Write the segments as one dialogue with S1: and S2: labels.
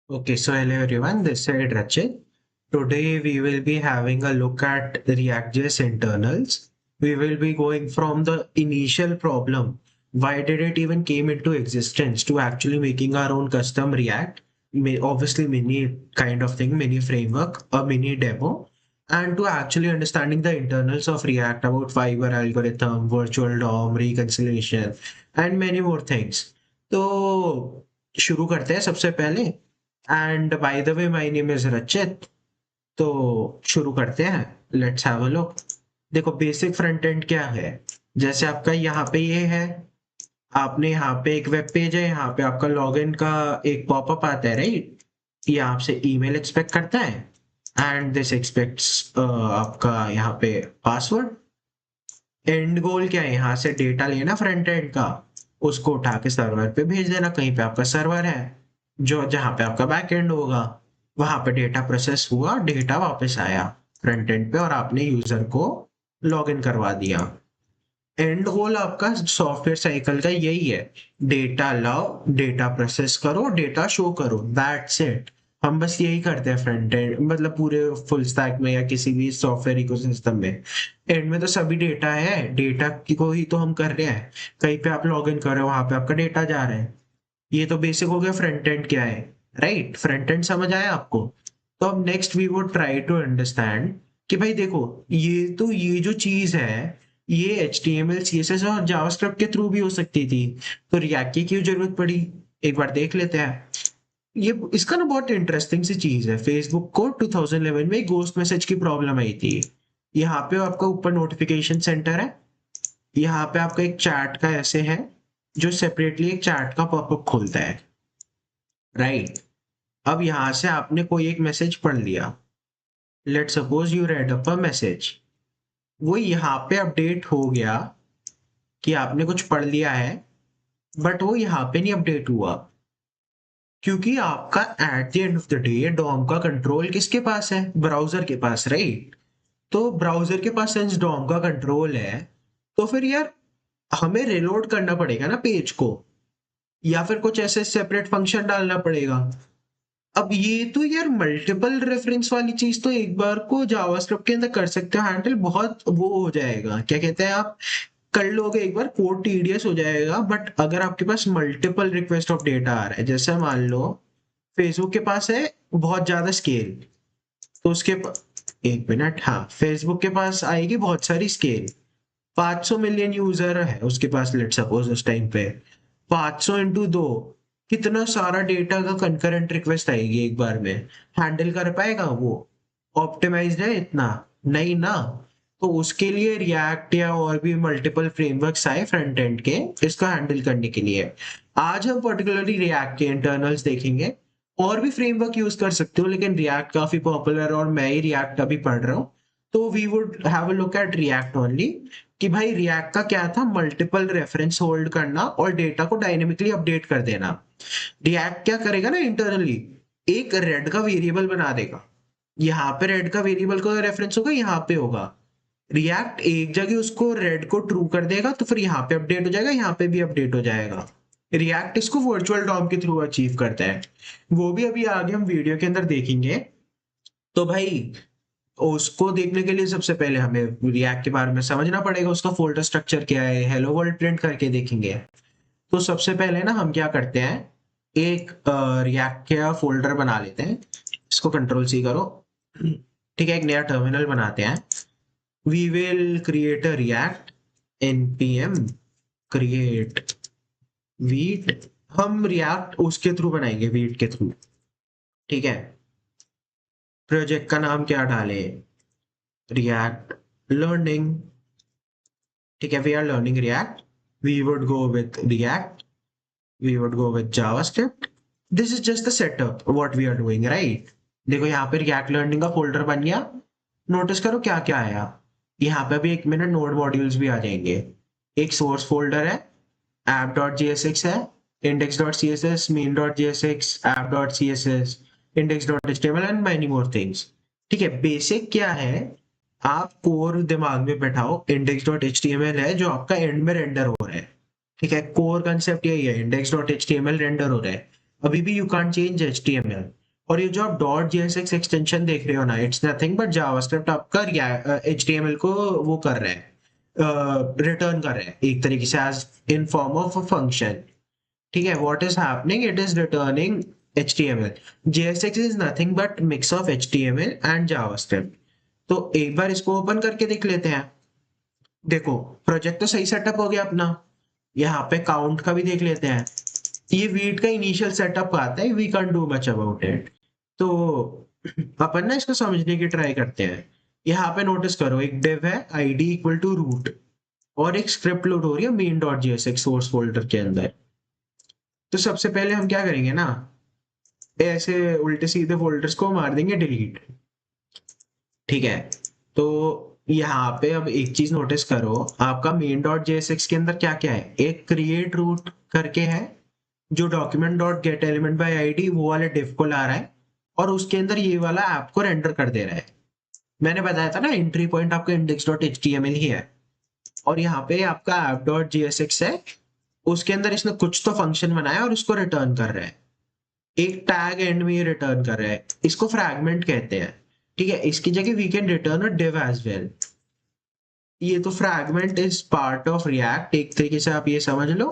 S1: Okay, so hello everyone, this side Rachit. Today we will be having a look at React.js internals. We will be going from the initial problem, why did it even came into existence, to actually making our own custom React, obviously mini kind of thing, mini framework, a mini demo, and to actually understanding the internals of React about fiber algorithm, virtual DOM, reconciliation, and many more things. तो शुरू करते हैं सबसे पहले। And by the way my name is रचित। तो शुरू करते हैं, लेट्स हैव अ लुक। देखो बेसिक फ्रंट एंड क्या है। जैसे आपका यहाँ पे ये है, आपने यहाँ पे एक वेब पेज है, यहाँ पे आपका लॉगिन का एक पॉपअप आता है, राइट। ये आपसे ईमेल एक्सपेक्ट करता है एंड दिस एक्सपेक्ट्स आपका यहाँ पे पासवर्ड। एंड गोल क्या है, यहाँ से डेटा लेना फ्रंट एंड का, उसको उठा के सर्वर पे भेज देना। कहीं पे आपका सर्वर है जो जहाँ पे आपका बैक एंड होगा, वहां पे डेटा प्रोसेस हुआ, डेटा वापस आया फ्रंट एंड पे और आपने यूजर को लॉग इन करवा दिया। एंड गोल आपका सॉफ्टवेयर साइकिल का यही है, डेटा लाओ, डेटा प्रोसेस करो, डेटा शो करो, दैट्स इट। हम बस यही करते हैं फ्रंट एंड, मतलब पूरे फुल स्टैक में या किसी भी सॉफ्टवेयर इकोसिस्टम में। एंड में तो सभी डेटा है, डेटा की को ही तो हम कर रहे हैं। कहीं पे आप लॉग इन कर रहे हो, वहां पे आपका डेटा जा रहा है। ये तो बेसिक हो गया फ्रंट एंड क्या है, राइट। फ्रंट एंड समझ आया आपको। तो अब next we would try to understand कि भाई देखो, ये जो चीज है, ये HTML CSS और जावास्क्रिप्ट के थ्रू भी हो सकती थी, तो रिएक्ट की क्यों जरूरत पड़ी। एक बार देख लेते हैं। ये इसका ना बहुत इंटरेस्टिंग सी चीज है। फेसबुक को 2011 में गोस्ट मैसेज की प्रॉब्लम आई थी। यहाँ पे आपका ऊपर नोटिफिकेशन सेंटर है, यहाँ पे आपका एक चैट का ऐसे है जो सेपरेटली एक चैट का पॉपअप खोलता है, राइट। अब यहाँ से आपने कोई एक मैसेज पढ़ लिया, let suppose you read up a message. वो यहाँ पे अपडेट हो गया कि आपने कुछ पढ़ लिया है, बट वो यहाँ पे नहीं अपडेट हुआ, क्योंकि आपका at the end of the day DOM का कंट्रोल किसके पास है, ब्राउजर के पास, राइट। तो ब्राउजर के पास सिंस डॉम का कंट्रोल है, तो फिर यार हमें रिलोड करना पड़ेगा ना पेज को, या फिर कुछ ऐसे सेपरेट फंक्शन डालना पड़ेगा। अब ये तो यार मल्टीपल रेफरेंस वाली चीज तो एक बार को जावास्क्रिप्ट के अंदर कर सकते हो हैंडल, बहुत वो हो जाएगा, क्या कहते हैं आप, कर लोगे एक बार, कोड टीडियस हो जाएगा। बट अगर आपके पास मल्टीपल रिक्वेस्ट ऑफ डेटा आ रहा है, जैसे मान लो फेसबुक के पास है बहुत ज्यादा स्केल, तो एक मिनट, हाँ, फेसबुक के पास आएगी बहुत सारी स्केल। 500 मिलियन यूजर है उसके पास, लेट सपोज उस टाइम पे 500 इंटू दो, कितना सारा डेटा का कंकरेंट रिक्वेस्ट आएगी एक बार में। हैंडल कर पाएगा वो, ऑप्टिमाइज्ड है इतना, नहीं ना। तो उसके लिए रिएक्ट या और भी मल्टीपल फ्रेमवर्क्स आए फ्रंट एंड के इसको हैंडल करने के लिए। आज हम पर्टिकुलरली रिएक्ट के इंटरनल्स देखेंगे। और भी फ्रेमवर्क यूज कर सकते हो, लेकिन रिएक्ट काफी पॉपुलर और मैं ही रिएक्ट अभी पढ़ रहा हूँ, तो we would have a look at React only. कि भाई रिएक्ट का क्या था, मल्टीपल रेफरेंस होल्ड करना और डेटा को डायनेमिकली अपडेट कर देना। रिएक्ट क्या करेगा ना, इंटरनली एक रेड का वेरिएबल बना देगा। यहाँ पे रेड का वेरिएबल का रेफरेंस होगा, यहाँ पे होगा। रिएक्ट एक जगह उसको रेड को ट्रू कर देगा, तो फिर यहाँ पे अपडेट हो जाएगा, यहाँ पे भी अपडेट हो जाएगा। रिएक्ट इसको वर्चुअल डॉम के थ्रू अचीव करता है, वो भी अभी आगे हम वीडियो के अंदर देखेंगे। तो भाई उसको देखने के लिए सबसे पहले हमें रिएक्ट के बारे में समझना पड़ेगा, उसका फोल्डर स्ट्रक्चर क्या है, हेलो वर्ल्ड प्रिंट करके देखेंगे। तो सबसे पहले ना हम क्या करते हैं, एक रिएक्ट का फोल्डर बना लेते हैं। इसको कंट्रोल सी करो, ठीक है, एक नया टर्मिनल बनाते हैं। We will create a React npm create Vite. हम रिएक्ट उसके थ्रू बनाएंगे, वीट के थ्रू, ठीक है। प्रोजेक्ट का नाम क्या डालें, रिएक्ट लर्निंग, ठीक है, we are learning React. We would go with React, we would go with JavaScript. This is just the setup, what we are doing, right? देखो यहाँ पे React Learning का फोल्डर बन गया। नोटिस करो क्या क्या आया। यहाँ पे भी एक मिनट नोड मॉड्यूल्स भी आ जाएंगे। एक सोर्स फोल्डर है, app.jsx है, index.css, main.jsx, app.css, index.html and many more things। ठीक है, बेसिक क्या है, आप कोर दिमाग में बैठाओ। index.html है जो आपका एंड में रेंडर हो रहा है, ठीक है। कोर कंसेप्ट यही है, index.html रेंडर हो रहा है। अभी भी यू कांट चेंज HTML। और ये जो आप डॉट JSX एक्सटेंशन देख रहे हो ना, इट्स नथिंग बट जावास्क्रिप्ट आपका HTML को वो कर रहे हैं, रिटर्न कर रहे हैं एक तरीके से as in form of a function. ठीक है, what is happening, it is returning HTML। JSX is nothing but mix of HTML and JavaScript. तो एक बार इसको ओपन करके देख लेते हैं। देखो, प्रोजेक्ट तो सही सेटअप हो गया अपना। यहाँ पे काउंट का भी देख लेते हैं। ये वीट का इनिशियल सेटअप आता है, we can do much about it. तो अपन ना इसको समझने की ट्राई करते हैं। यहाँ पे नोटिस करो, एक डिव है id इक्वल टू रूट, और एक स्क्रिप्ट लोड हो रही है main dot JSX source folder के अंदर। तो सबसे पहले हम क्या करेंगे ना, ऐसे उल्टे सीधे फोल्डर्स को मार देंगे डिलीट। ठीक है, तो यहाँ पे अब एक चीज नोटिस करो, आपका मेन डॉट JSX के अंदर क्या क्या है, एक क्रिएट रूट करके है जो document dot get element by ID वो वाले डिव को ला रहा है, और उसके अंदर ये वाला ऐप को रेंडर कर दे रहा है। मैंने बताया था ना, एंट्री पॉइंट आपका इंडेक्स डॉट HTML ही है। और यहाँ पे आपका ऐप डॉट JSX है, उसके अंदर इसने कुछ तो फंक्शन बनाया और उसको रिटर्न कर रहा है। एक टैग एंड में ये रिटर्न कर रहा है, इसको फ्रैगमेंट कहते हैं। ठीक है, इसकी जगह we can return a div as well. ये तो fragment is part of React, एक तरीके से आप ये समझ लो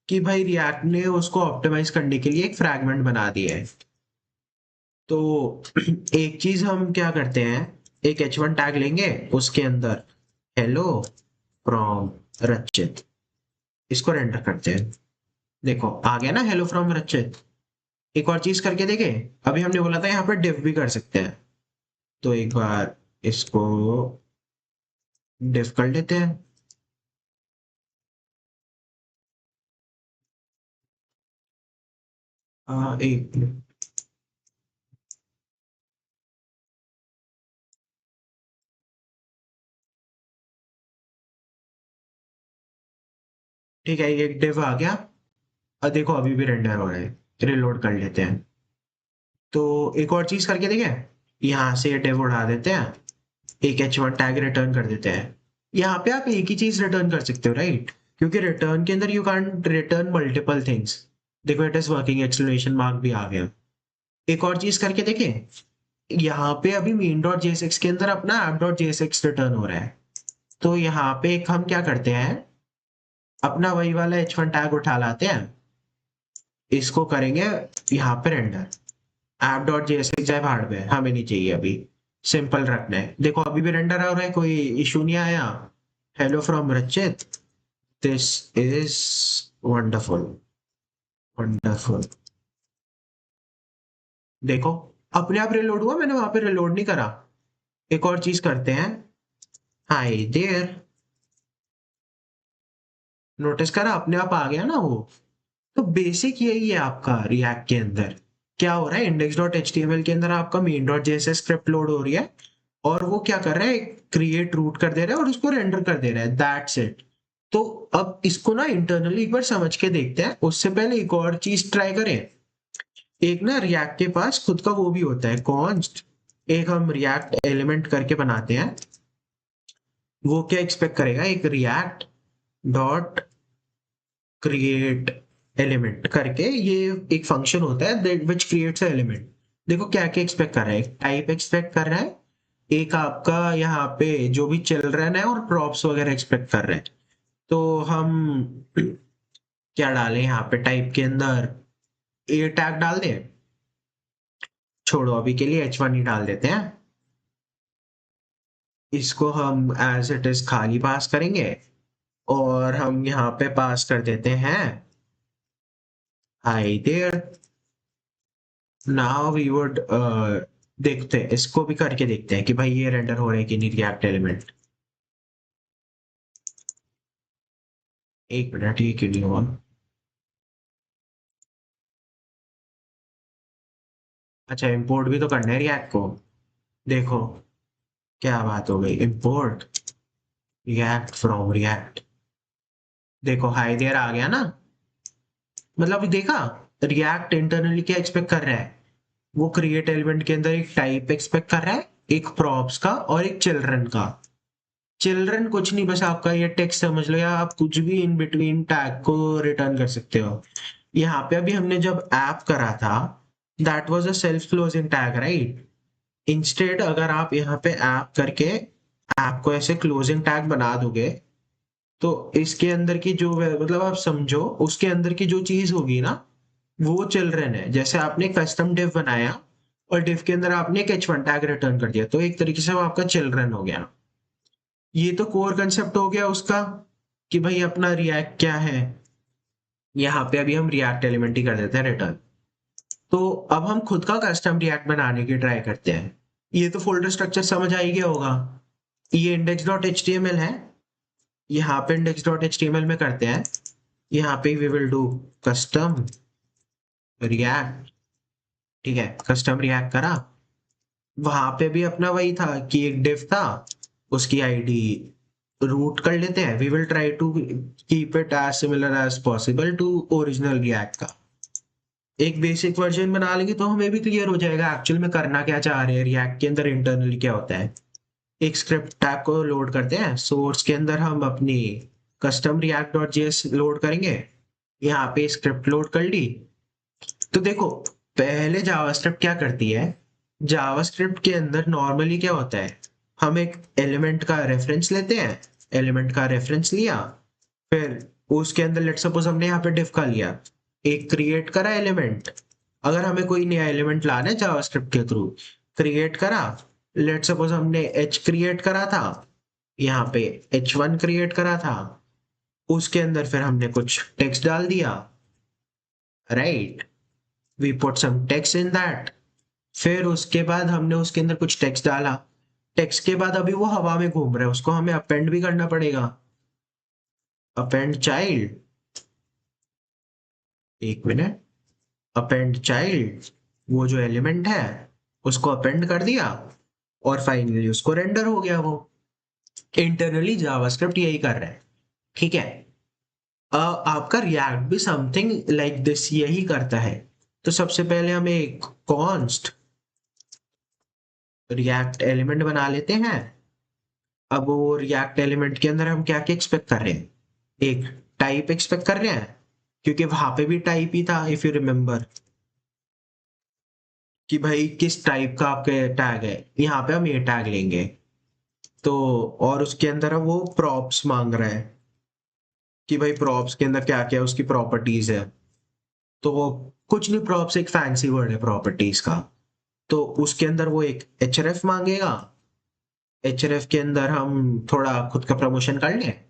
S1: कि भाई रिएक्ट ने उसको ऑप्टिमाइज करने के लिए एक फ्रैगमेंट बना दिया है। तो एक चीज हम क्या करते हैं, एक H1 टैग लेंगे, उसके अंदर हेलो फ्रॉम रचित, इसको रेंडर करते हैं। देखो आ गया ना हेलो फ्रॉम रचित। एक और चीज करके देखे, अभी हमने बोला था यहाँ पर डिव भी कर सकते हैं, तो एक बार इसको डिव कर लेते हैं। एक मिनट। ठीक है, ये डिव आ गया। अब देखो अभी भी रेंडर हो रहा है, रिलोड कर लेते हैं। तो एक और चीज करके देखें, यहाँ से डिव उड़ा देते हैं, एक H1 टैग रिटर्न कर देते हैं। यहाँ पे आप एक ही चीज रिटर्न कर सकते हो, राइट? क्योंकि रिटर्न के अंदर you can return multiple things. देखो it is working, exclamation mark भी आ गया। एक और चीज करके देखें, यहाँ पे अभी मेन डॉट JSX के अंदर अपना ऐप डॉट JSX रिटर्न हो रहा है। तो यहाँ पे एक हम क्या करते हैं, अपना वही वाला H1 टैग उठा लाते हैं, इसको करेंगे यहाँ पे रेंडर। ऐप डॉट JSX जाए भाड़ में, हमें नहीं चाहिए अभी, सिंपल रखना है। देखो अभी भी रेंडर हो रहा है, कोई इशू नहीं आया। हेलो फ्रॉम रचित, दिस इज वंडरफुल, वंडरफुल। देखो अपने आप रिलोड हुआ, मैंने वहां पे रिलोड नहीं करा। एक और चीज करते हैं, हाय देयर, नोटिस करा अपने आप आ गया ना वो। तो बेसिक यही है आपका रिएक्ट के अंदर। क्या हो रहा है, इंडेक्स डॉट HTML के अंदर आपका main dot JSX script load हो रही है, और वो क्या कर रहा है, क्रिएट रूट कर दे रहा है और उसको रेंडर कर दे रहा है, दैट्स इट। तो अब इसको ना इंटरनली एक बार समझ के देखते हैं, उससे पहले एक और चीज ट्राई करें। एक ना रिएक्ट के पास खुद का वो भी होता है कॉन्स्ट, एक हम रिएक्ट एलिमेंट करके बनाते हैं। वो क्या एक्सपेक्ट करेगा, एक रिएक्ट डॉट क्रिएट एलिमेंट करके, ये एक फंक्शन होता है विच क्रिएट्स एलिमेंट। देखो क्या क्या एक्सपेक्ट कर रहा है, टाइप एक्सपेक्ट कर रहा है, एक आपका यहाँ पे जो भी चिल्ड्रन है और प्रॉप्स वगैरह एक्सपेक्ट कर रहे हैं। तो हम क्या डालें यहाँ पे टाइप के अंदर, ए टैग डाल दें, छोड़ो अभी के लिए H1 ही डाल देते हैं। इसको हम एज इट इज खाली पास करेंगे, और हम यहाँ पे पास कर देते हैं hi there. Now we would देखते हैं, इसको भी करके देखते हैं कि भाई ये रेंडर हो रहा है कि नहीं रिएक्ट एलिमेंट। एक मिनट, ये क्यों नहीं हुआ? अच्छा, इंपोर्ट भी तो करना है रिएक्ट को। देखो क्या बात हो गई, इंपोर्ट रिएक्ट फ्रॉम रिएक्ट। देखो हाय देयर आ गया ना। मतलब देखा, रिएक्ट इंटरनली क्या एक्सपेक्ट कर रहा है, वो क्रिएट एलिमेंट के अंदर एक टाइप एक्सपेक्ट कर रहा है, एक प्रॉप्स का और एक चिल्ड्रन का। चिल्ड्रन कुछ नहीं, बस आपका ये टेक्स्ट समझ लो, या आप कुछ भी इन बिटवीन टैग को रिटर्न कर सकते हो। यहाँ पे अभी हमने जब ऐप करा था, that was a self closing tag, right? Instead अगर आप यहाँ पे ऐप करके ऐप को ऐसे क्लोजिंग टैग बना दोगे, तो इसके अंदर की जो मतलब आप समझो, उसके अंदर की जो चीज होगी ना, वो चिल्ड्रन है। जैसे आपने कस्टम डिव बनाया और डिव के अंदर आपने एक H1 टैग रिटर्न कर दिया, तो एक तरीके से वो आपका चिल्ड्रन हो गया। ये तो कोर कंसेप्ट हो गया उसका, कि भाई अपना रिएक्ट क्या है। यहाँ पे अभी हम रिएक्ट एलिमेंट ही कर देते हैं रिटर्न। तो अब हम खुद का कस्टम रिएक्ट बनाने की ट्राई करते हैं। ये तो फोल्डर स्ट्रक्चर समझ आ ही गया होगा। ये index dot H T M L है। यहाँ पे index dot H T M L में करते हैं। यहाँ पे we will do custom React. ठीक है, कस्टम रिएक्ट करा। वहां पे भी अपना वही था कि एक डिव था, उसकी आईडी रूट कर लेते हैं। We will try to keep it as similar as possible to original React का। एक बेसिक वर्जन बना लेंगे तो हमें भी क्लियर हो जाएगा एक्चुअल में करना क्या चाह रहे हैं, रिएक्ट के अंदर इंटरनली क्या होता है। एक स्क्रिप्ट टैग को लोड करते हैं। सोर्स के अंदर हम अपनी custom react dot JS load करेंगे। यहाँ पे स्क्रिप्ट लोड कर ली। तो देखो, पहले जावास्क्रिप्ट क्या करती है, जावास्क्रिप्ट के अंदर नॉर्मली क्या होता है, हम एक एलिमेंट का रेफरेंस लेते हैं। एलिमेंट का रेफरेंस लिया, फिर उसके अंदर लेट सपोज हमने यहाँ पे डिफ का लिया, एक क्रिएट करा एलिमेंट। अगर हमें कोई नया एलिमेंट लाना है जावास्क्रिप्ट के थ्रू, क्रिएट करा। लेट सपोज हमने एच क्रिएट करा था, यहाँ पे H1 क्रिएट करा था। उसके अंदर फिर हमने कुछ टेक्स्ट डाल दिया, right? We put some text in that. फिर उसके बाद हमने उसके अंदर कुछ टेक्स्ट डाला। टेक्स्ट के बाद अभी वो हवा में घूम रहा है, उसको हमें अपेंड भी करना पड़ेगा। अपेंड चाइल्ड, एक मिनट। अपेंड चाइल्ड, वो जो एलिमेंट है उसको अपेंड कर दिया, और फाइनली उसको रेंडर हो गया वो। इंटरनली जावास्क्रिप्ट यही कर रहा है, ठीक है। आपका रिएक्ट भी समथिंग लाइक दिस यही करता है। तो सबसे पहले हम एक कॉन्स्ट रिएक्ट एलिमेंट बना लेते हैं। अब वो रिएक्ट एलिमेंट के अंदर हम क्या क्या एक्सपेक्ट कर रहे हैं, एक टाइप एक्सपेक्ट कर रहे हैं, क्योंकि वहां पे भी टाइप ही था इफ यू रिमेम्बर, कि भाई किस टाइप का आपके टैग है। यहाँ पे हम ये टैग लेंगे। तो और उसके अंदर हम वो प्रॉप्स मांग रहा है, कि भाई प्रॉप्स के अंदर क्या क्या उसकी प्रॉपर्टीज है। तो वो कुछ नहीं, प्रॉप्स एक फैंसी वर्ड है प्रॉपर्टीज का। तो उसके अंदर वो एक एचआरएफ मांगेगा। एचआरएफ के अंदर हम थोड़ा खुद का प्रमोशन कर लें।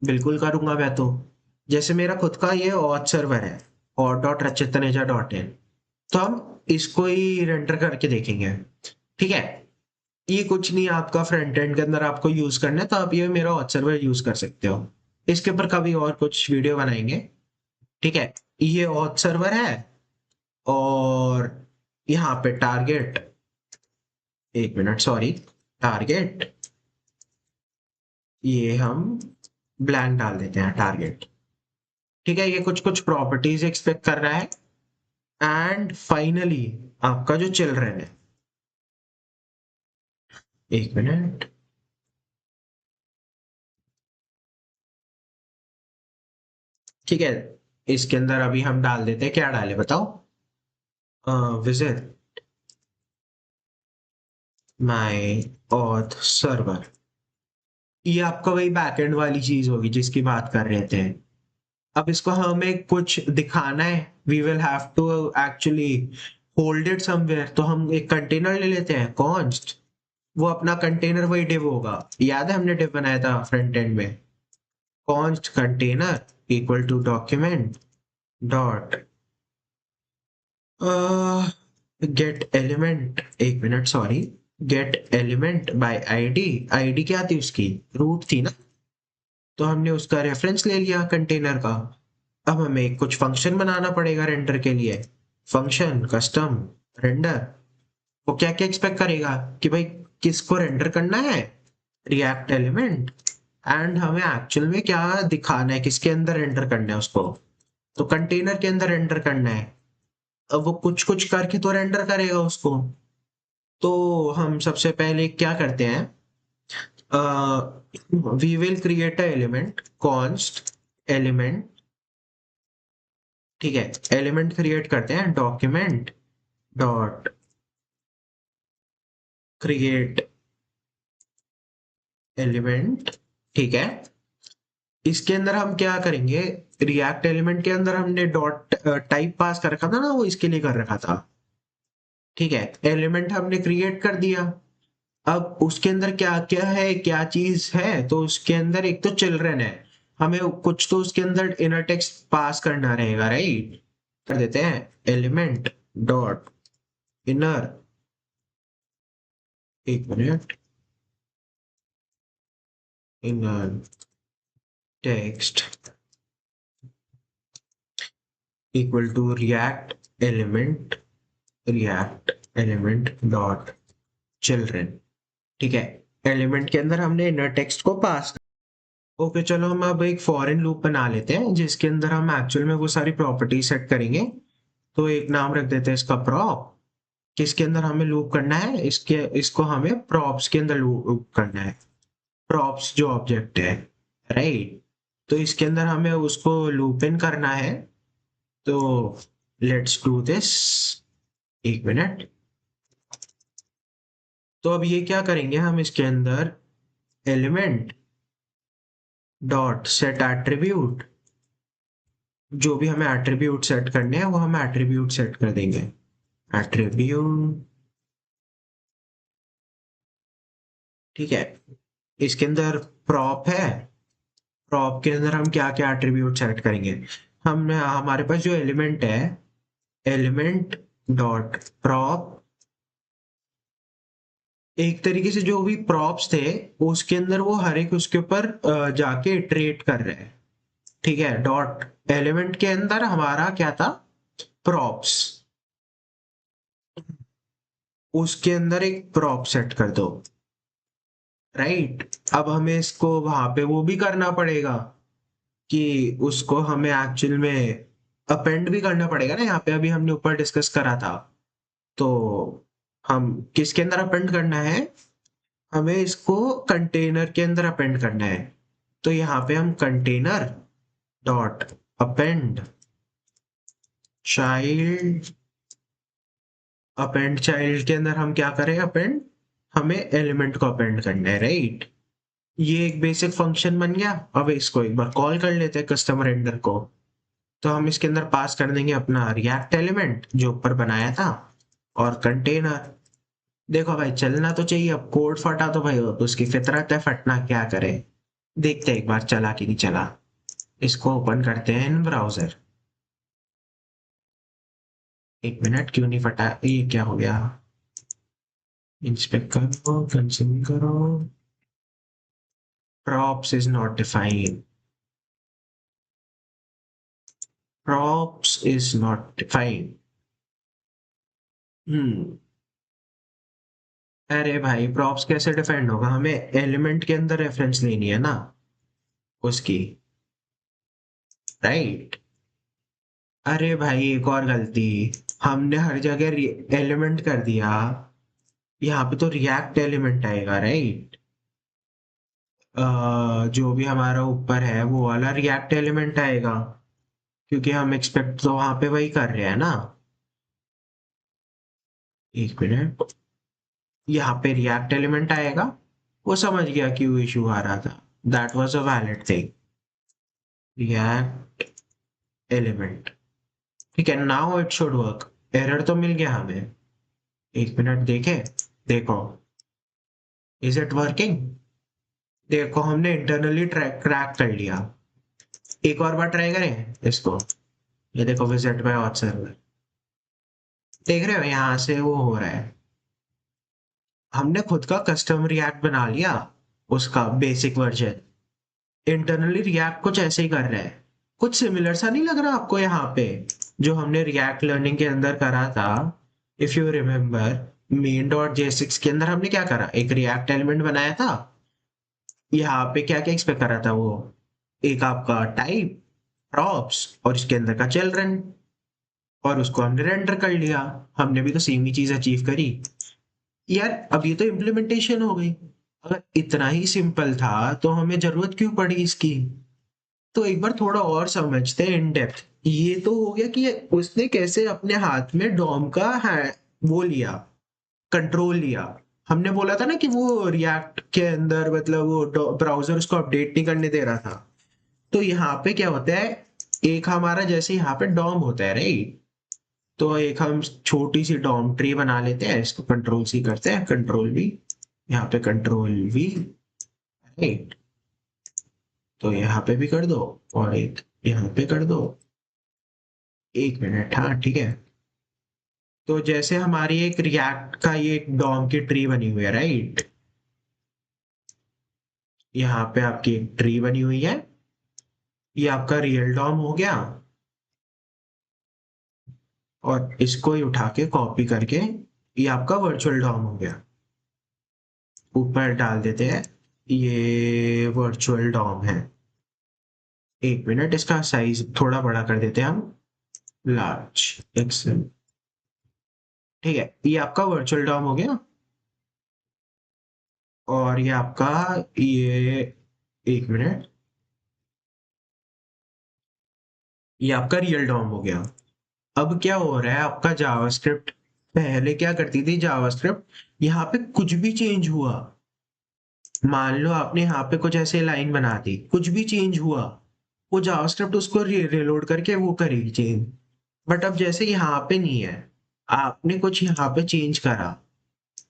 S1: बिल्कुल करूंगा मैं तो। जैसे मेरा खुद का ये ऑथ सर्वर है, और डॉट रचित तनेजा डॉट इन। तो हम इसको ही रेंडर करके देखेंगे, ठीक है। ये कुछ नहीं, आपका फ्रंट एंड के अंदर आपको यूज करना है, तो आप ये मेरा ऑथ सर्वर यूज कर सकते हो। इसके ऊपर कभी और कुछ वीडियो बनाएंगे, ठीक है। ये ऑथ सर्वर है, और यहाँ पे टारगेट, एक मिनट सॉरी, टारगेट, ये हम ब्लैंक डाल देते हैं टारगेट, ठीक है। ये कुछ कुछ प्रॉपर्टीज एक्सपेक्ट कर रहा है। एंड फाइनली आपका जो चिल्ड्रन है, एक मिनट, ठीक है। इसके अंदर अभी हम डाल देते हैं, क्या डाले बताओ? Visit my auth server. ये आपका वही बैकएंड वाली चीज होगी जिसकी बात कर रहे थे। अब इसको हमें कुछ दिखाना है, we will have to actually hold it somewhere. तो हम एक कंटेनर ले लेते हैं, कॉन्स्ट। वो अपना कंटेनर वही डिव होगा, याद है हमने डिव बनाया था फ्रंट एंड में। Const container equal to document dot get element, एक minute sorry, get element by ID. ID क्या थी उसकी, रूट थी ना। तो हमने उसका रेफरेंस ले लिया कंटेनर का। अब हमें कुछ फंक्शन बनाना पड़ेगा रेंडर के लिए। Function custom render. वो क्या क्या एक्सपेक्ट करेगा, कि भाई किसको रेंडर करना है, रिएक्ट एलिमेंट। एंड हमें एक्चुअल में क्या दिखाना है, किसके अंदर रेंडर करना है उसको। तो कंटेनर के अंदर रेंडर करना है। अब वो कुछ कुछ करके तो रेंडर करेगा उसको। तो हम सबसे पहले क्या करते हैं, we will create a element, const element ठीक है, एलिमेंट क्रिएट करते हैं, डॉक्यूमेंट डॉट क्रिएट एलिमेंट। ठीक है, इसके अंदर हम क्या करेंगे, रिएक्ट एलिमेंट के अंदर हमने डॉट टाइप पास कर रखा था ना, वो इसके लिए कर रखा था। ठीक है, एलिमेंट हमने क्रिएट कर दिया। अब उसके अंदर क्या क्या है, क्या चीज है, तो उसके अंदर एक तो चिल्ड्रन है, हमें कुछ तो उसके अंदर इनर टेक्स्ट पास करना रहेगा, राइट। कर देते हैं एलिमेंट डॉट इनर, एक मिनट, inner text equal to React element dot children. ठीक है, एलिमेंट के अंदर हमने इनर टेक्स्ट को पास। ओके, चलो हम अब एक फॉरेन लूप बना लेते हैं जिसके अंदर हम एक्चुअल में वो सारी प्रॉपर्टी सेट करेंगे। तो एक नाम रख देते हैं इसका प्रॉप। किसके अंदर हमें लूप करना है, इसको हमें प्रॉप्स के अंदर लूप करना है, प्रॉप्स जो ऑब्जेक्ट है, राइट। तो इसके अंदर हमें उसको लूप इन करना है। तो लेट्स डू दिस, एक मिनट। तो अब ये क्या करेंगे हम, इसके अंदर एलिमेंट डॉट सेट एट्रीब्यूट, जो भी हमें एट्रीब्यूट सेट करने हैं वो हम एट्रीब्यूट सेट कर देंगे, एट्रीब्यूट। ठीक है, इसके अंदर प्रॉप है, प्रॉप के अंदर हम क्या क्या एट्रीब्यूट सेट करेंगे। हम हमारे पास जो एलिमेंट है, एलिमेंट डॉट प्रॉप, एक तरीके से जो भी प्रॉप्स थे उसके अंदर वो हर एक उसके ऊपर जाके इटरेट कर रहे हैं। ठीक है, डॉट एलिमेंट के अंदर हमारा क्या था, प्रॉप्स, उसके अंदर एक प्रॉप सेट कर दो, राइट। अब हमें इसको वहां पे वो भी करना पड़ेगा कि उसको हमें एक्चुअल में अपेंड भी करना पड़ेगा ना, यहाँ पे अभी हमने ऊपर डिस्कस करा था। तो हम किसके अंदर अपेंड करना है, हमें इसको कंटेनर के अंदर अपेंड करना है। तो यहाँ पे हम container dot append child, append child के अंदर हम क्या करें, अपेंड, हमें एलिमेंट को अपेंड करना है, राइट। ये एक बेसिक फंक्शन बन गया। अब इसको एक बार कॉल कर लेते हैं कस्टमर रेंडर को। तो हम इसके अंदर पास कर देंगे अपना रिएक्ट एलिमेंट जो ऊपर बनाया था, और कंटेनर। देखो भाई, चलना तो चाहिए, अब कोड फटा तो भाई तो उसकी फितरत है फटना, क्या करे। देखते हैं एक बार चला कि नहीं चला। इसको ओपन करते हैं इन ब्राउजर। एक मिनट, क्यों नहीं फटा, ये क्या हो गया। इंस्पेक्ट करो, कंज्यूम करो, props is not defined, props is not defined। हम्म, अरे भाई प्रॉप्स कैसे डिफाइंड होगा, हमें एलिमेंट के अंदर रेफरेंस लेनी है ना उसकी, राइट। अरे भाई एक और गलती, हमने हर जगह एलिमेंट कर दिया, यहाँ पे तो रिएक्ट एलिमेंट आएगा, राइट। जो भी हमारा ऊपर है वो वाला रिएक्ट एलिमेंट आएगा, क्योंकि हम एक्सपेक्ट तो वहां पे वही कर रहे हैं ना। एक मिनट, यहाँ पे रिएक्ट एलिमेंट आएगा, वो समझ गया क्यों इशू आ रहा था, that was a valid thing, react element. ठीक है, now it should work. Error तो मिल गया हमें, एक मिनट देखे, देखो, इज इट वर्किंग। देखो हमने इंटरनली ट्रैक क्रैक कर लिया। एक और बार ट्राई करें इसको, ये देखो विजिट बाय ऑथ सर्वर, देख रहे हो यहाँ से वो हो रहा है। हमने खुद का कस्टम रिएक्ट बना लिया, उसका बेसिक वर्जन। इंटरनली रिएक्ट कुछ ऐसे ही कर रहा है, कुछ सिमिलर सा नहीं लग रहा आपको यहाँ पे, जो हमने रिएक्ट लर्निंग के अंदर करा था। If you remember, main dot जे6 के अंदर हमने क्या करा, एक रिएक्ट एलिमेंट बनाया था। यहाँ पे क्या क्या एक्सपेक्ट करा था वो, एक आपका टाइप, प्रॉप्स, और इसके अंदर का चिल्ड्रन, और उसको हमने रेंडर कर लिया। हमने भी तो सेम ही चीज अचीव करी यार। अब ये तो इम्प्लीमेंटेशन हो गई। अगर इतना ही सिंपल था तो हमें जरूरत क्यों पड़ी इसकी। तो एक बार थोड़ा और समझते हैं इन डेप्थ। ये तो हो गया कि उसने कैसे अपने हाथ में डॉम का वो लिया, कंट्रोल लिया। हमने बोला था ना कि वो रिएक्ट के अंदर मतलब वो ब्राउजर उसको अपडेट नहीं करने दे रहा था। तो यहाँ पे क्या होता है, एक हमारा जैसे यहाँ पे डॉम होता है राइट, तो एक हम छोटी सी डॉम ट्री बना लेते हैं, इसको कंट्रोल सी करते हैं, कंट्रोल वी, यहाँ पे कंट्रोल वी राइट। तो यहाँ पे भी कर दो और एक यहाँ पे कर दो। एक मिनट, हाँ ठीक है। तो जैसे हमारी एक रिएक्ट का ये एक डॉम की ट्री बनी हुई है राइट, यहाँ पे आपकी एक ट्री बनी हुई है, ये आपका रियल डॉम हो गया। और इसको ही उठा के कॉपी करके ये आपका वर्चुअल डॉम हो गया, ऊपर डाल देते हैं। ये वर्चुअल डॉम है। एक मिनट, इसका साइज थोड़ा बड़ा कर देते हैं हम, लार्ज एक्सेल। ठीक है, ये आपका वर्चुअल डॉम हो गया। और ये आपका ये, एक मिनट, ये आपका रियल डॉम हो गया। अब क्या हो रहा है, आपका जावास्क्रिप्ट पहले क्या करती थी, जावास्क्रिप्ट यहाँ पे कुछ भी चेंज हुआ, मान लो आपने यहाँ पे कुछ ऐसे लाइन बना दी, कुछ भी चेंज हुआ, वो जावास्क्रिप्ट उसको रिलोड करके वो करेगी चेंज। बट अब जैसे यहाँ पे नहीं है, आपने कुछ यहाँ पे चेंज करा,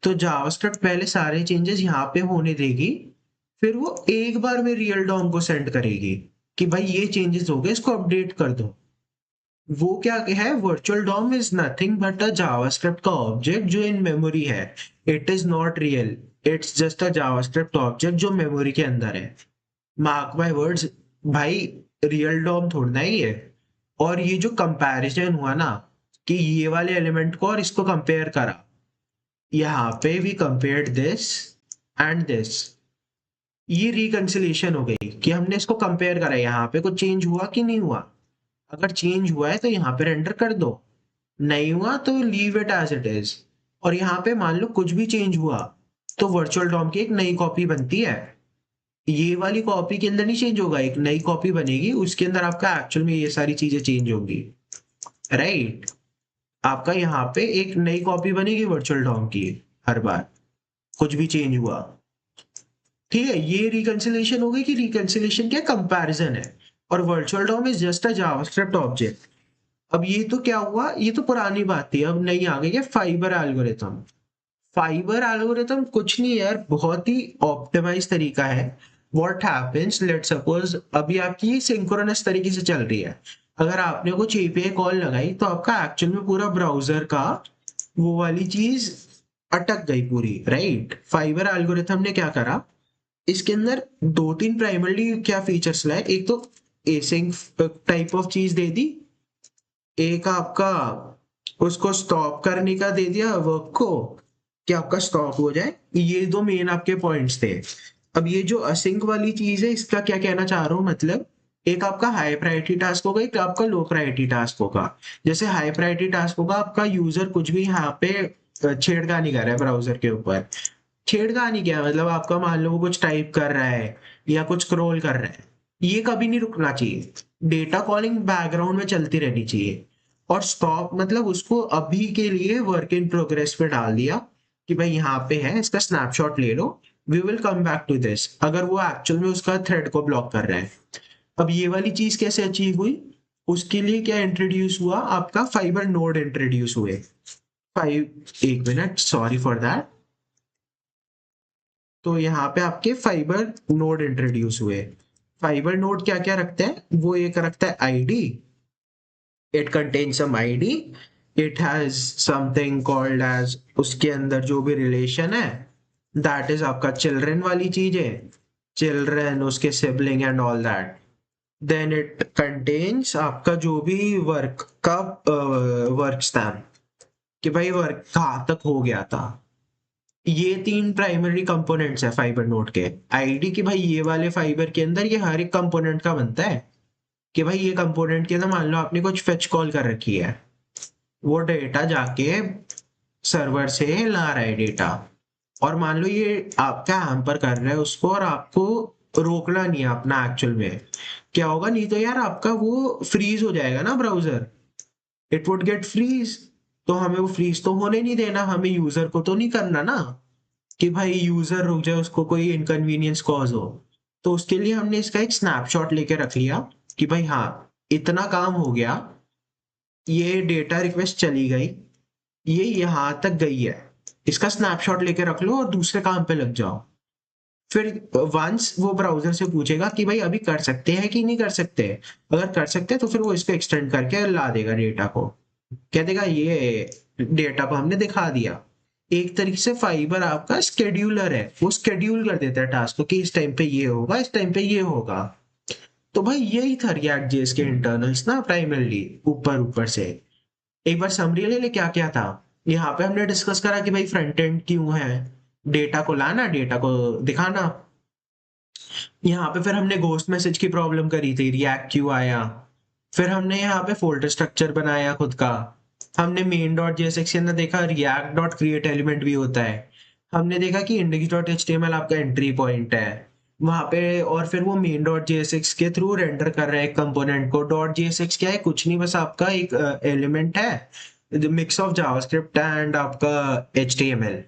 S1: तो जावास्क्रिप्ट पहले सारे चेंजेस यहाँ पे होने देगी, फिर वो एक बार में रियल डॉम को सेंड करेगी कि भाई ये चेंजेस हो गए, इसको अपडेट कर दो। वो क्या है, virtual DOM is nothing but a JavaScript का ऑब्जेक्ट जो इन मेमोरी है। It is not real, it's just a JavaScript object जो मेमोरी के अंदर है। मार्क माय वर्ड्स भाई, रियल डॉम थोड़ना ही है। और ये जो कंपैरिजन हुआ ना, कि ये वाले एलिमेंट को और इसको कंपेयर करा, यहाँ पे भी कंपेयर्ड दिस एंड दिस, ये रिकंसिलिएशन हो गई कि हमने इसको कंपेयर करा, यहाँ पे कुछ चेंज हुआ कि नहीं हुआ। अगर चेंज हुआ है तो यहाँ पे रेंडर कर दो, नहीं हुआ तो leave it as it is. और यहाँ पे मान लो कुछ भी चेंज हुआ, तो वर्चुअल डॉम की एक नई कॉपी बनती है। ये वाली कॉपी के अंदर नहीं चेंज होगा, एक नई कॉपी बनेगी, उसके अंदर आपका एक्चुअल में ये सारी चीजें चेंज होंगी राइट। आपका यहाँ पे एक नई कॉपी बनेगी वर्चुअल डॉम की हर बार कुछ भी चेंज हुआ। ठीक है, ये रिकंसिलिएशन हो गई कि रिकंसिलिएशन क्या, कंपैरिजन है। और virtual DOM is just a JavaScript object. अब ये तो क्या हुआ, ये तो पुरानी बात थी, अब नई आ गई है फाइबर एल्गोरिथम। फाइबर एल्गोरिथम कुछ नहीं यार, बहुत ही ऑप्टिमाइज तरीका है। व्हाट हैपेंस, लेट सपोज अभी आपकी सिंक्रोनस तरीके से चल रही है, अगर आपने कुछ एपीआई कॉल लगाई तो आपका एक्चुअल में पूरा ब्राउजर का वो वाली चीज अटक गई पूरी राइट। फाइबर एल्गोरिथम ने क्या करा, इसके अंदर दो तीन प्राइमरली क्या फीचर्स लाए, एक तो एसिंक टाइप ऑफ चीज दे दी, एक आपका उसको स्टॉप करने का दे दिया वर्क को, कि आपका स्टॉप हो जाए। ये दो मेन आपके पॉइंट्स थे। अब ये जो असिंक वाली चीज है, इसका क्या कहना चाह रहा हूँ, मतलब एक आपका हाई प्रायोरिटी टास्क होगा, एक आपका लो प्रायोरिटी टास्क होगा। जैसे हाई प्रायोरिटी टास्क होगा, आपका यूजर कुछ भी यहाँ पे छेड़खानी कर रहा है ब्राउजर के ऊपर। छेड़खानी क्या मतलब, आपका मान लो वो कुछ टाइप कर रहा है या कुछ स्क्रॉल कर रहा है, ये कभी नहीं रुकना चाहिए, डेटा कॉलिंग बैकग्राउंड में चलती रहनी चाहिए। और स्टॉप मतलब उसको अभी के लिए वर्क इन प्रोग्रेस पे डाल दिया कि भाई यहाँ पे है, इसका स्नैपशॉट ले लो, we will come back to this, अगर वो एक्चुअल में उसका थ्रेड को ब्लॉक कर रहा है। अब ये वाली चीज कैसे अचीव हुई, उसके लिए क्या इंट्रोड्यूस हुआ, आपका फाइबर नोड इंट्रोड्यूस हुए। एक मिनट, सॉरी फॉर दैट। तो यहाँ पे आपके फाइबर नोड इंट्रोड्यूस हुए। फाइबर नोड क्या क्या रखते हैं, वो एक रखता है ID, it contain some ID, it has something called as, उसके अंदर जो भी रिलेशन है दैट इज आपका चिल्ड्रन वाली चीज है, चिल्ड्रन उसके sibling and all that. Then it contains आपका जो भी वर्क का वर्क स्टैम्प, कि भाई वर्क कहाँ तक हो गया था। ये तीन प्राइमरी कंपोनेंट्स है फाइबर नोड के। आईडी की भाई ये वाले फाइबर के अंदर ये हर एक कंपोनेंट का बनता है, कि भाई ये कंपोनेंट के अंदर मान लो आपने कुछ फेच कॉल कर रखी है, वो डेटा जाके सर्वर से ला रहा है डेटा, और मान लो ये आपका हैम्पर कर रहा है उसको, और आपको रोकना नहीं है अपना एक्चुअल में। क्या होगा, नहीं तो यार आपका वो फ्रीज हो जाएगा ना browser, it would get freeze. तो हमें वो फ्रीज तो होने नहीं देना, हमें यूजर को तो नहीं करना ना कि भाई यूजर रुक जाए, उसको कोई इनकन्वीनियंस कॉज हो। तो उसके लिए हमने इसका एक स्नैपशॉट लेके रख लिया कि भाई हाँ, इतना काम हो गया, ये डेटा रिक्वेस्ट चली गई, ये यहां तक गई है, इसका स्नैपशॉट लेके रख लो और दूसरे काम पे लग जाओ। फिर वंस वो ब्राउजर से पूछेगा कि भाई अभी कर सकते हैं कि नहीं कर सकते, अगर कर सकते हैं तो फिर वो इसको एक्सटेंड करके ला देगा डेटा को, कह देगा ये डेटा को हमने दिखा दिया। एक तरीके से फाइबर आपका स्केड्यूलर है, वो स्केड्यूल कर देता है टास्क को कि इस टाइम पे ये होगा, इस टाइम पे ये होगा। तो भाई यही था रिएक्ट जेएस के इंटरनल्स ना, प्राइमरली ऊपर ऊपर से। एक बार समरी ले ले क्या क्या था। यहाँ पे हमने डिस्कस करा कि भाई फ्रंट एंड क्यों है, डेटा को लाना, डेटा को दिखाना। यहाँ पे फिर हमने घोस्ट मैसेज की प्रॉब्लम करी थी, रिएक्ट क्यों आया। फिर हमने यहाँ पे फोल्डर स्ट्रक्चर बनाया खुद का। हमने मेन डॉट जेएसएक्स के अंदर देखा रिएक्ट डॉट क्रिएट एलिमेंट भी होता है। हमने देखा कि इंडेक्स डॉट एचटीएमएल आपका एंट्री पॉइंट है वहां पे, और फिर वो मेन डॉट जेएसएक्स के थ्रू रेंडर कर रहे हैं कंपोनेंट को। डॉट जेएसएक्स क्या है, कुछ नहीं, बस आपका एक एलिमेंट है, मिक्स ऑफ जावास्क्रिप्ट एंड आपका एचटीएमएल।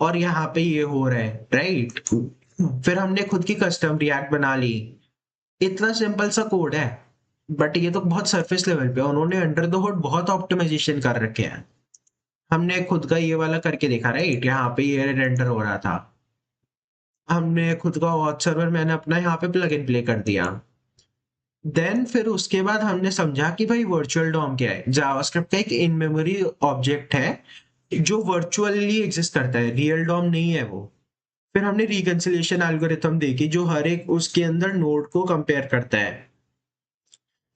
S1: और यहाँ पे ये हो रहा है, राइट। फिर हमने खुद की कस्टम रिएक्ट बना ली। इतना सिंपल सा कोड है, बट ये तो बहुत सरफेस लेवल पे, उन्होंने अंडर द हुड बहुत ऑप्टिमाइजेशन कर रखे हैं। हमने खुद का ये वाला करके देखा, राइट, यहाँ पे ये रेंडर हो रहा था। हमने खुद का ऑथ सर्वर मैंने अपना यहाँ पे प्लग इन प्ले कर दिया। देन फिर उसके बाद हमने समझा कि भाई वर्चुअल डॉम क्या है। जावास्क्रिप्ट का एक इन मेमोरी ऑब्जेक्ट है जो वर्चुअली एग्जिस्ट करता है, रियल डॉम नहीं है वो। फिर हमने रिकंसिलिएशन एल्गोरिथम देखी जो हर एक उसके अंदर नोड को कंपेयर करता है।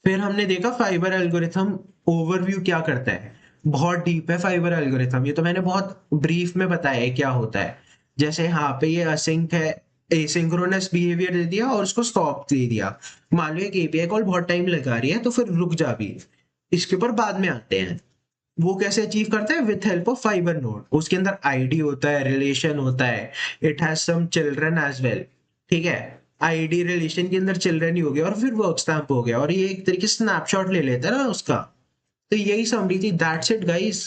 S1: फिर हमने देखा फाइबर एल्गोरिथम ओवरव्यू क्या करता है। बहुत डीप है फाइबर एल्गोरिथम, ये तो मैंने बहुत ब्रीफ में बताया है क्या होता है। जैसे यहाँ पे ये असिंक है, एसिंक्रोनस बिहेवियर दे दिया और उसको स्टॉप दे दिया। मान लो एक एपीआई कॉल बहुत टाइम लगा रही है तो फिर रुक जा भी, इसके ऊपर बाद में आते हैं। वो कैसे अचीव करता है, with help of fiber node. उसके अंदर आईडी होता है, रिलेशन होता है, it has some children as well. ठीक है, आईडी रिलेशन के अंदर चिल्ड्रन ही हो गया और फिर वर्क स्टैम्प हो गया, और ये एक तरीके से स्नैपशॉट ले लेता है ना उसका। तो यही समझी थी, that's it guys.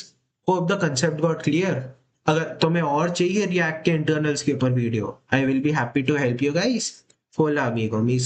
S1: Hope the concept got clear. अगर तुम्हें और चाहिए रिएक्ट के इंटरनल्स के ऊपर video, I will be happy to help you guys. होला अमीगो, मी